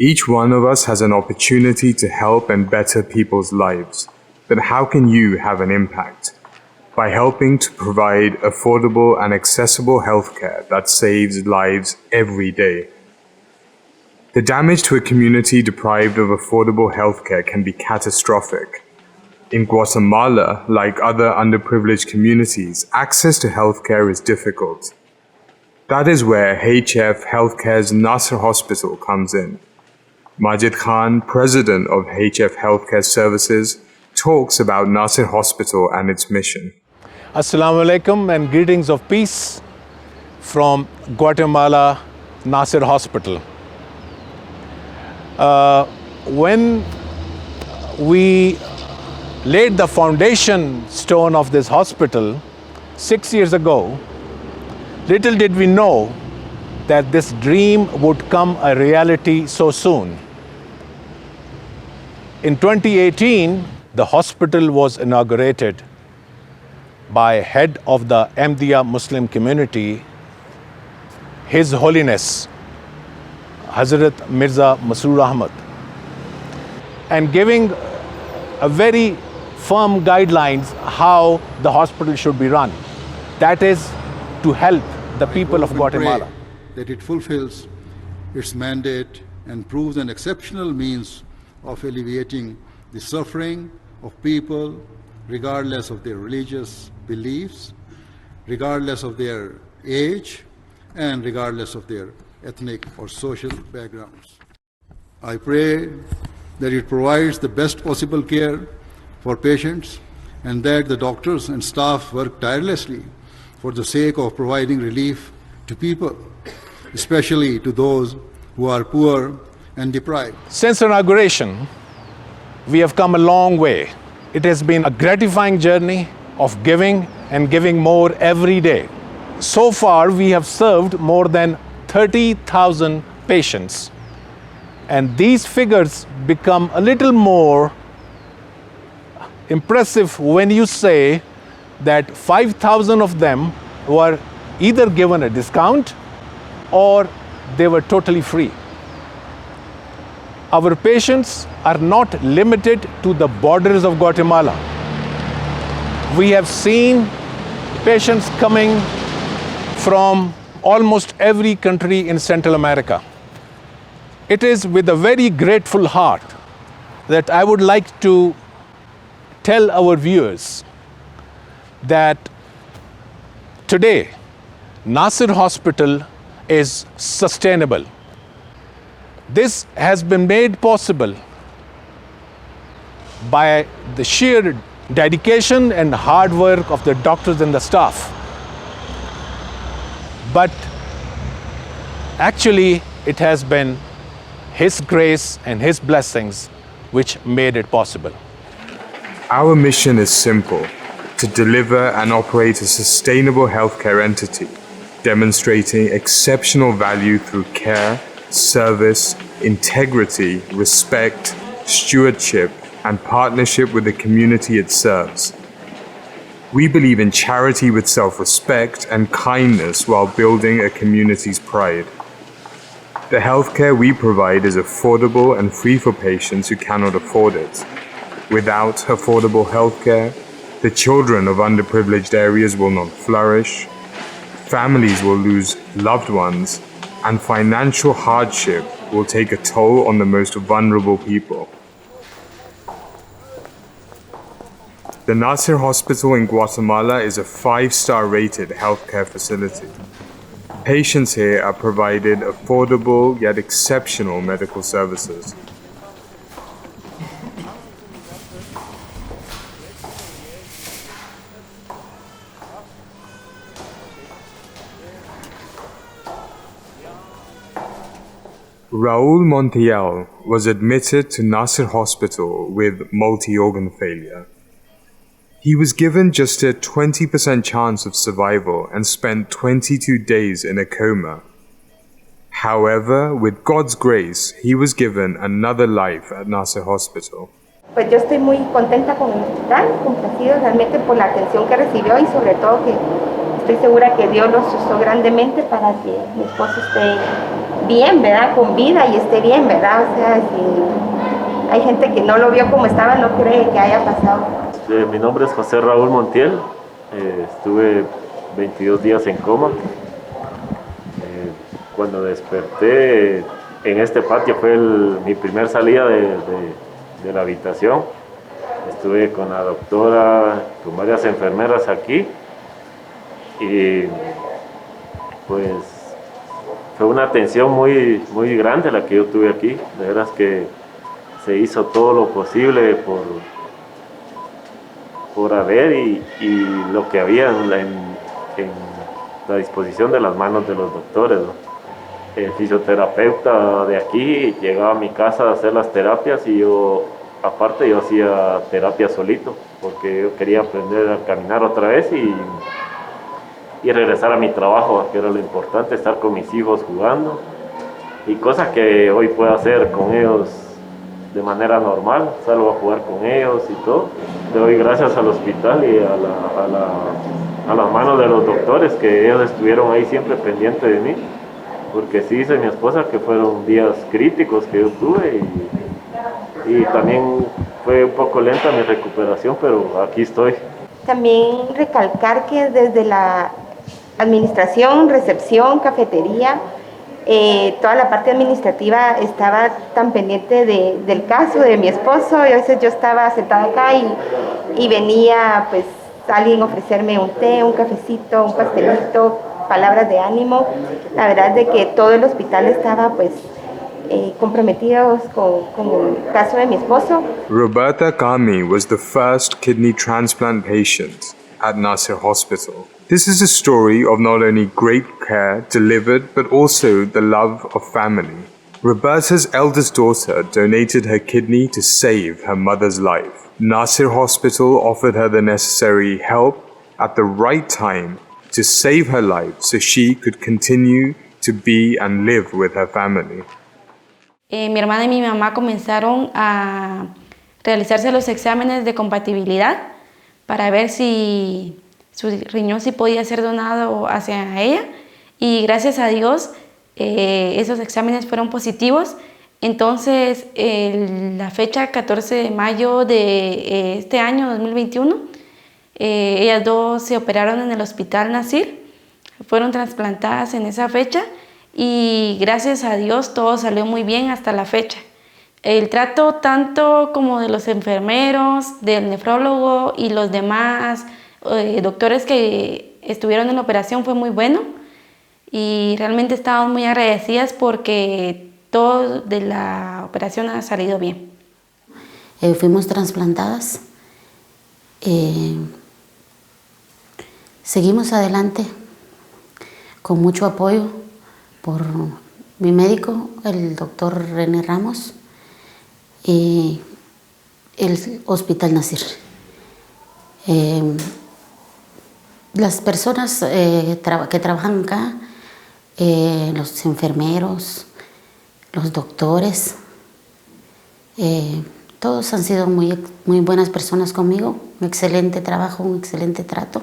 Each one of us has an opportunity to help and better people's lives. But how can you have an impact? By helping to provide affordable and accessible healthcare that saves lives every day. The damage to a community deprived of affordable healthcare can be catastrophic. In Guatemala, like other underprivileged communities, access to healthcare is difficult. That is where HF Healthcare's Nasir Hospital comes in. Majid Khan, president of HF Healthcare Services, talks about Nasir Hospital and its mission. Assalamu alaikum and greetings of peace from Guatemala, Nasir Hospital. When we laid the foundation stone of this hospital 6 years ago, little did we know that this dream would come a reality so soon. In 2018, the hospital was inaugurated by head of the Ahmadiyya Muslim community, His Holiness Hazrat Mirza Masroor Ahmad, and giving a very firm guidelines how the hospital should be run. That is to help the people of Guatemala. That it fulfills its mandate and proves an exceptional means of alleviating the suffering of people regardless of their religious beliefs, regardless of their age, and regardless of their ethnic or social backgrounds. I pray that it provides the best possible care for patients and that the doctors and staff work tirelessly for the sake of providing relief to people, especially to those who are poor and deprived. Since inauguration, we have come a long way. It has been a gratifying journey of giving and giving more every day. So far, we have served more than 30,000 patients. And these figures become a little more impressive when you say that 5,000 of them were either given a discount or they were totally free. Our patients are not limited to the borders of Guatemala. We have seen patients coming from almost every country in Central America. It is with a very grateful heart that I would like to tell our viewers that today Nasir Hospital is sustainable. This has been made possible by the sheer dedication and hard work of the doctors and the staff. But actually, it has been His grace and His blessings which made it possible. Our mission is simple: to deliver and operate a sustainable healthcare entity, demonstrating exceptional value through care, service, integrity, respect, stewardship, and partnership with the community it serves. We believe in charity with self-respect and kindness while building a community's pride. The healthcare we provide is affordable and free for patients who cannot afford it. Without affordable healthcare, the children of underprivileged areas will not flourish, families will lose loved ones, and financial hardship will take a toll on the most vulnerable people. The Nasir Hospital in Guatemala is a 5-star rated healthcare facility. Patients here are provided affordable yet exceptional medical services. Raul Montiel was admitted to Nasir Hospital with multi-organ failure. He was given just a 20% chance of survival and spent 22 days in a coma. However, with God's grace, he was given another life at Nasir Hospital. Pues yo estoy muy contenta con el hospital, complacida realmente por la atención que recibió y sobre todo que estoy segura que Dios los usó grandemente para que mi esposo esté bien, ¿verdad? Con vida y esté bien, ¿verdad? O sea, si hay gente que no lo vio como estaba, no cree que haya pasado. Mi nombre es José Raúl Montiel, estuve 22 días en coma. Cuando desperté en este patio fue mi primer salida de la habitación. Estuve con la doctora, con varias enfermeras aquí y pues fue una atención muy, muy grande la que yo tuve aquí. De veras que se hizo todo lo posible por haber y lo que había en la disposición de las manos de los doctores, ¿no? El fisioterapeuta de aquí llegaba a mi casa a hacer las terapias y yo hacía terapia solito porque yo quería aprender a caminar otra vez y regresar a mi trabajo, que era lo importante, estar con mis hijos jugando y cosas que hoy puedo hacer con ellos de manera normal, salgo a jugar con ellos y todo. Le doy gracias al hospital y a las manos de los doctores, que ellos estuvieron ahí siempre pendientes de mí, porque sí dice mi esposa que fueron días críticos que yo tuve y también fue un poco lenta mi recuperación, pero aquí estoy. También recalcar que desde la administración, recepción, cafetería, toda la parte administrativa estaba tan pendiente del caso de mi esposo, y a veces yo estaba sentada acá y venía pues alguien a ofrecerme un té, un cafecito, un pastelito, palabras de ánimo. La verdad es de que todo el hospital estaba pues comprometidos con el caso de mi esposo. Roberta Kami was the first kidney transplant patient at Nasir Hospital. This is a story of not only great care delivered, but also the love of family. Roberta's eldest daughter donated her kidney to save her mother's life. Nasir Hospital offered her the necessary help at the right time to save her life so she could continue to be and live with her family. Mi hermana y mi mamá comenzaron a realizarse los exámenes de compatibilidad para ver si su riñón sí podía ser donado hacia ella, y gracias a Dios esos exámenes fueron positivos. Entonces la fecha 14 de mayo de este año 2021, ellas dos se operaron en el Hospital Nasir, fueron trasplantadas en esa fecha y gracias a Dios todo salió muy bien hasta la fecha. El trato tanto como de los enfermeros, del nefrólogo y los demás doctores que estuvieron en la operación fue muy bueno, y realmente estamos muy agradecidas porque todo de la operación ha salido bien. Fuimos trasplantadas, seguimos adelante con mucho apoyo por mi médico, el doctor René Ramos, y el Hospital Nasir. Las personas que trabajan acá, los enfermeros, los doctores, todos han sido muy buenas personas conmigo, un excelente trabajo, un excelente trato.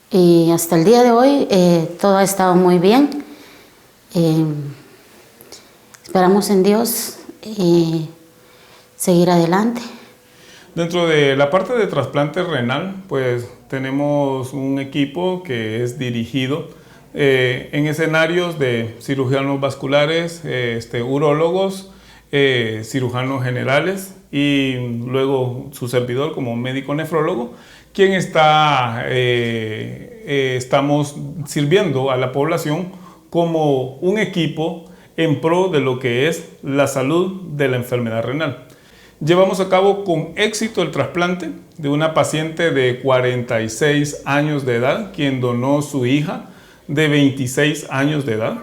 Y hasta el día de hoy todo ha estado muy bien. Esperamos en Dios y seguir adelante. Dentro de la parte de trasplante renal, pues tenemos un equipo que es dirigido en escenarios de cirujanos vasculares, urólogos, cirujanos generales y luego su servidor como médico nefrólogo, quien estamos sirviendo a la población como un equipo en pro de lo que es la salud de la enfermedad renal. Llevamos a cabo con éxito el trasplante de una paciente de 46 años de edad, quien donó su hija de 26 años de edad,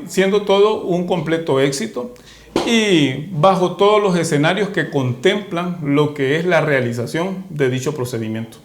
siendo todo un completo éxito y bajo todos los escenarios que contemplan lo que es la realización de dicho procedimiento.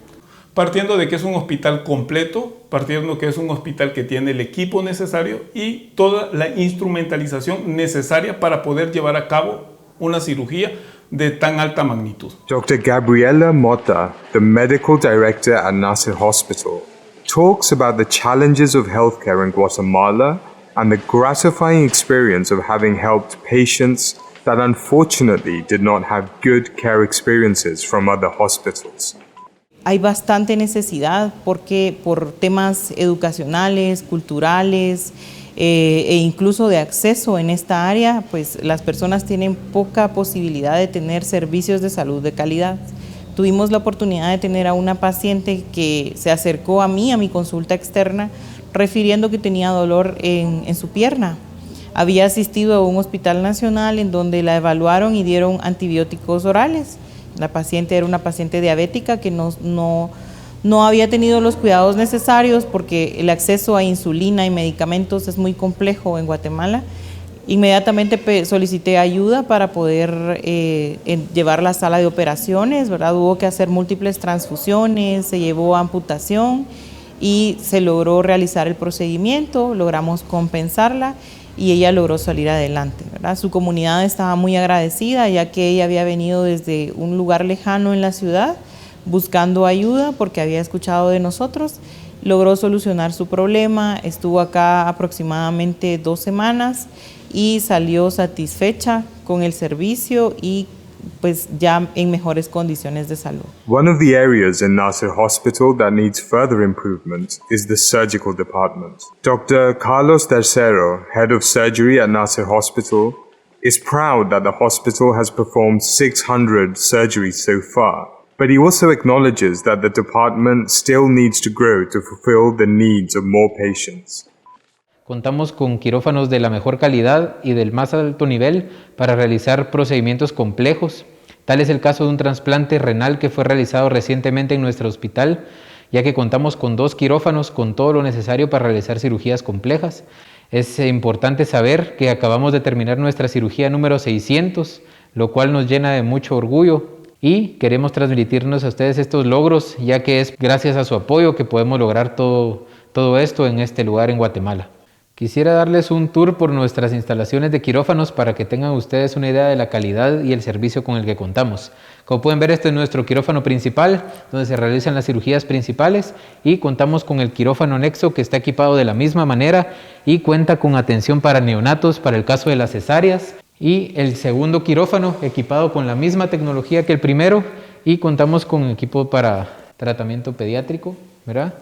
Partiendo de que es un hospital completo, partiendo de que es un hospital que tiene el equipo necesario y toda la instrumentalización necesaria para poder llevar a cabo una cirugía de tan alta magnitud. Dr. Gabriela Mota, the medical director at Nasir Hospital, talks about the challenges of healthcare in Guatemala and the gratifying experience of having helped patients that unfortunately did not have good care experiences from other hospitals. Hay bastante necesidad porque por temas educacionales, culturales e incluso de acceso en esta área, pues las personas tienen poca posibilidad de tener servicios de salud de calidad. Tuvimos la oportunidad de tener a una paciente que se acercó a mí, a mi consulta externa, refiriendo que tenía dolor en su pierna. Había asistido a un hospital nacional en donde la evaluaron y dieron antibióticos orales. La paciente era una paciente diabética que no había tenido los cuidados necesarios porque el acceso a insulina y medicamentos es muy complejo en Guatemala. Inmediatamente solicité ayuda para poder llevarla a la sala de operaciones, ¿verdad? Hubo que hacer múltiples transfusiones, se llevó a amputación y se logró realizar el procedimiento, logramos compensarla y ella logró salir adelante, ¿verdad? Su comunidad estaba muy agradecida ya que ella había venido desde un lugar lejano en la ciudad buscando ayuda porque había escuchado de nosotros, logró solucionar su problema, estuvo acá aproximadamente 2 semanas y salió satisfecha con el servicio y pues ya en mejores condiciones de salud. One of the areas in Nasir Hospital that needs further improvement is the surgical department. Dr. Carlos Tercero, head of surgery at Nasir Hospital, is proud that the hospital has performed 600 surgeries so far, but he also acknowledges that the department still needs to grow to fulfill the needs of more patients. Contamos con quirófanos de la mejor calidad y del más alto nivel para realizar procedimientos complejos. Tal es el caso de un trasplante renal que fue realizado recientemente en nuestro hospital, ya que contamos con 2 quirófanos con todo lo necesario para realizar cirugías complejas. Es importante saber que acabamos de terminar nuestra cirugía número 600, lo cual nos llena de mucho orgullo y queremos transmitirnos a ustedes estos logros, ya que es gracias a su apoyo que podemos lograr todo esto en este lugar en Guatemala. Quisiera darles un tour por nuestras instalaciones de quirófanos para que tengan ustedes una idea de la calidad y el servicio con el que contamos. Como pueden ver, este es nuestro quirófano principal, donde se realizan las cirugías principales, y contamos con el quirófano anexo que está equipado de la misma manera y cuenta con atención para neonatos para el caso de las cesáreas, y el segundo quirófano equipado con la misma tecnología que el primero, y contamos con equipo para tratamiento pediátrico, ¿verdad?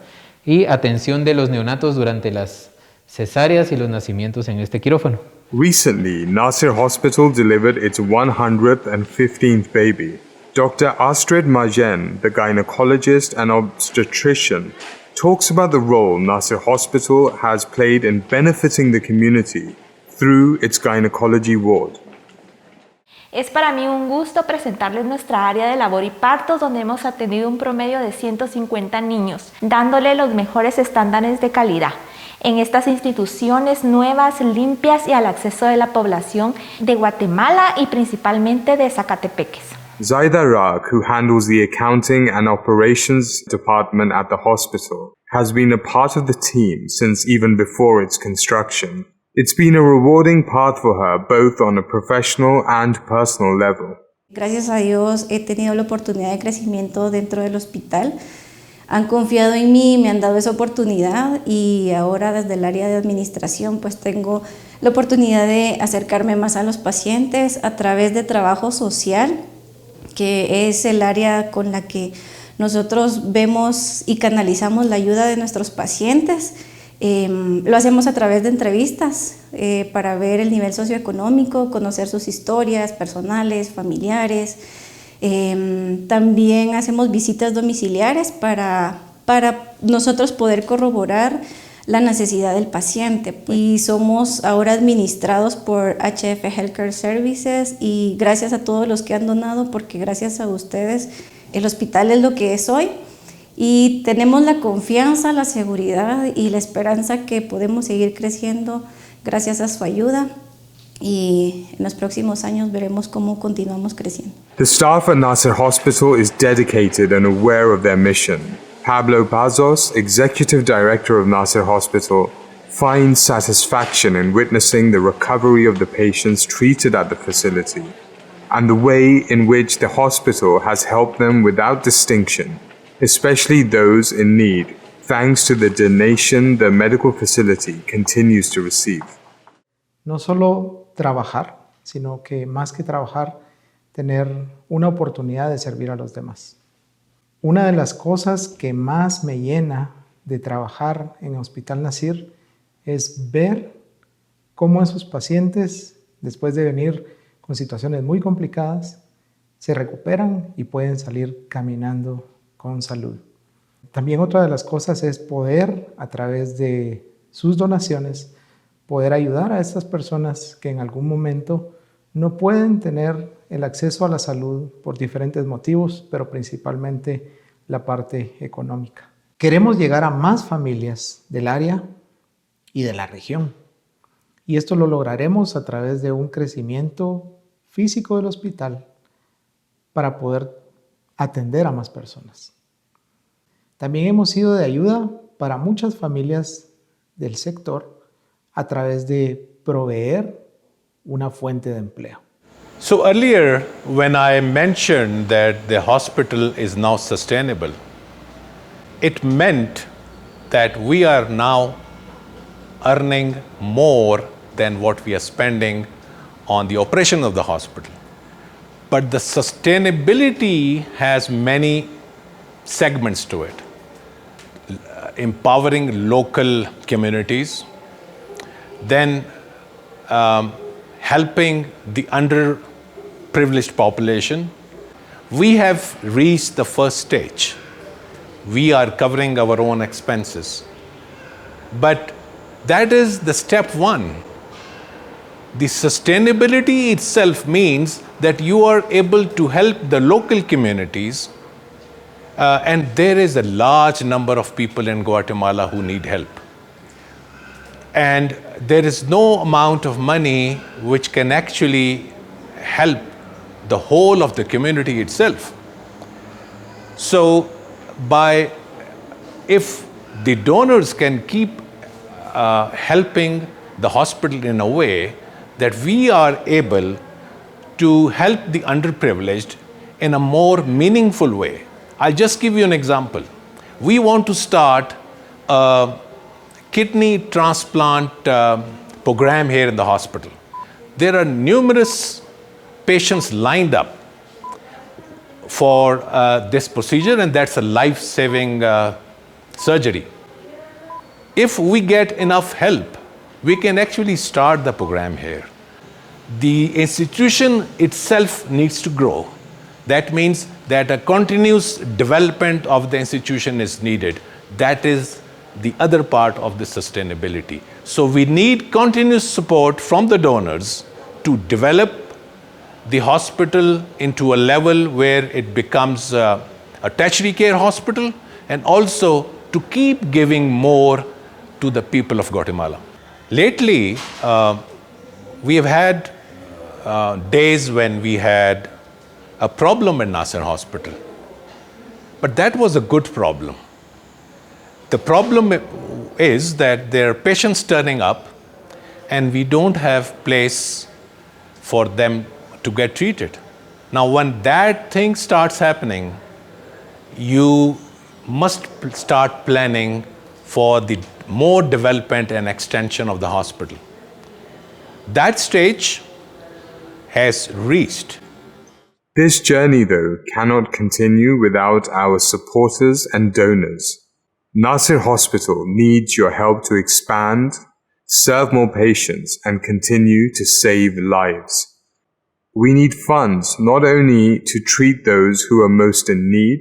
Y atención de los neonatos durante las cesáreas y los nacimientos en este quirófano. Recently, Nasir Hospital delivered its 115th baby. Dr. Astrid Majen, the gynecologist and obstetrician, talks about the role Nasir Hospital has played in benefiting the community through its gynecology ward. Es para mí un gusto presentarles nuestra área de labor y partos, donde hemos atendido un promedio de 150 niños, dándole los mejores estándares de calidad en estas instituciones nuevas, limpias y al acceso de la población de Guatemala y principalmente de Zacatepeques. Zaida Raq, who handles the accounting and operations department at the hospital, has been a part of the team since even before its construction. It's been a rewarding path for her, both on a professional and personal level. Gracias a Dios he tenido la oportunidad de crecimiento dentro del hospital. Han confiado en mí, me han dado esa oportunidad y ahora desde el área de administración pues tengo la oportunidad de acercarme más a los pacientes a través de trabajo social, que es el área con la que nosotros vemos y canalizamos la ayuda de nuestros pacientes. Lo hacemos a través de entrevistas para ver el nivel socioeconómico, conocer sus historias personales, familiares. También hacemos visitas domiciliares para nosotros poder corroborar la necesidad del paciente. Y somos ahora administrados por HF Healthcare Services y gracias a todos los que han donado, porque gracias a ustedes el hospital es lo que es hoy. Y tenemos la confianza, la seguridad y la esperanza que podemos seguir creciendo gracias a su ayuda. Y en los próximos años veremos cómo continuamos creciendo. The staff at Nasir Hospital is dedicated and aware of their mission. Pablo Pazos, Executive Director of Nasir Hospital, finds satisfaction in witnessing the recovery of the patients treated at the facility and the way in which the hospital has helped them without distinction, especially those in need, thanks to the donation the medical facility continues to receive. No solo trabajar, sino que más que trabajar, tener una oportunidad de servir a los demás. Una de las cosas que más me llena de trabajar en Hospital Nasir es ver cómo esos pacientes, después de venir con situaciones muy complicadas, se recuperan y pueden salir caminando con salud. También otra de las cosas es poder, a través de sus donaciones, poder ayudar a estas personas que en algún momento no pueden tener el acceso a la salud por diferentes motivos, pero principalmente la parte económica. Queremos llegar a más familias del área y de la región. Y esto lo lograremos a través de un crecimiento físico del hospital para poder atender a más personas. También hemos sido de ayuda para muchas familias del sector a través de proveer una fuente de empleo. So earlier, when I mentioned that the hospital is now sustainable, it meant that we are now earning more than what we are spending on the operation of the hospital. But the sustainability has many segments to it. Empowering local communities, then helping the underprivileged population. We have reached the first stage. We are covering our own expenses. But that is the step one. The sustainability itself means that you are able to help the local communities, and there is a large number of people in Guatemala who need help. And there is no amount of money which can actually help the whole of the community itself. So if the donors can keep helping the hospital in a way that we are able to help the underprivileged in a more meaningful way. I'll just give you an example. We want to start a kidney transplant program here in the hospital. There are numerous patients lined up for this procedure, and that's a life-saving surgery. If we get enough help, we can actually start the program here. The institution itself needs to grow. That means that a continuous development of the institution is needed. That is the other part of the sustainability. So we need continuous support from the donors to develop the hospital into a level where it becomes a tertiary care hospital, and also to keep giving more to the people of Guatemala. Lately, we have had days when we had a problem in Nasir Hospital. But that was a good problem. The problem is that there are patients turning up and we don't have place for them to get treated. Now, when that thing starts happening, you must start planning for the more development and extension of the hospital. That stage has reached. This journey, though, cannot continue without our supporters and donors. Nasir Hospital needs your help to expand, serve more patients, and continue to save lives. We need funds not only to treat those who are most in need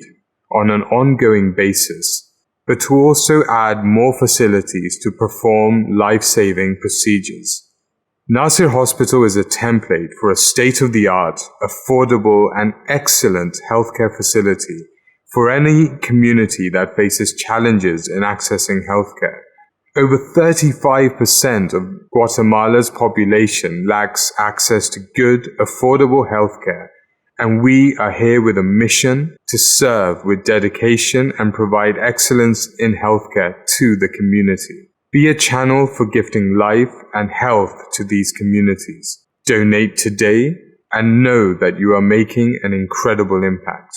on an ongoing basis, but to also add more facilities to perform life-saving procedures. Nasir Hospital is a template for a state-of-the-art, affordable, and excellent healthcare facility for any community that faces challenges in accessing healthcare. Over 35% of Guatemala's population lacks access to good, affordable healthcare, and we are here with a mission to serve with dedication and provide excellence in healthcare to the community. Be a channel for gifting life and health to these communities. Donate today and know that you are making an incredible impact.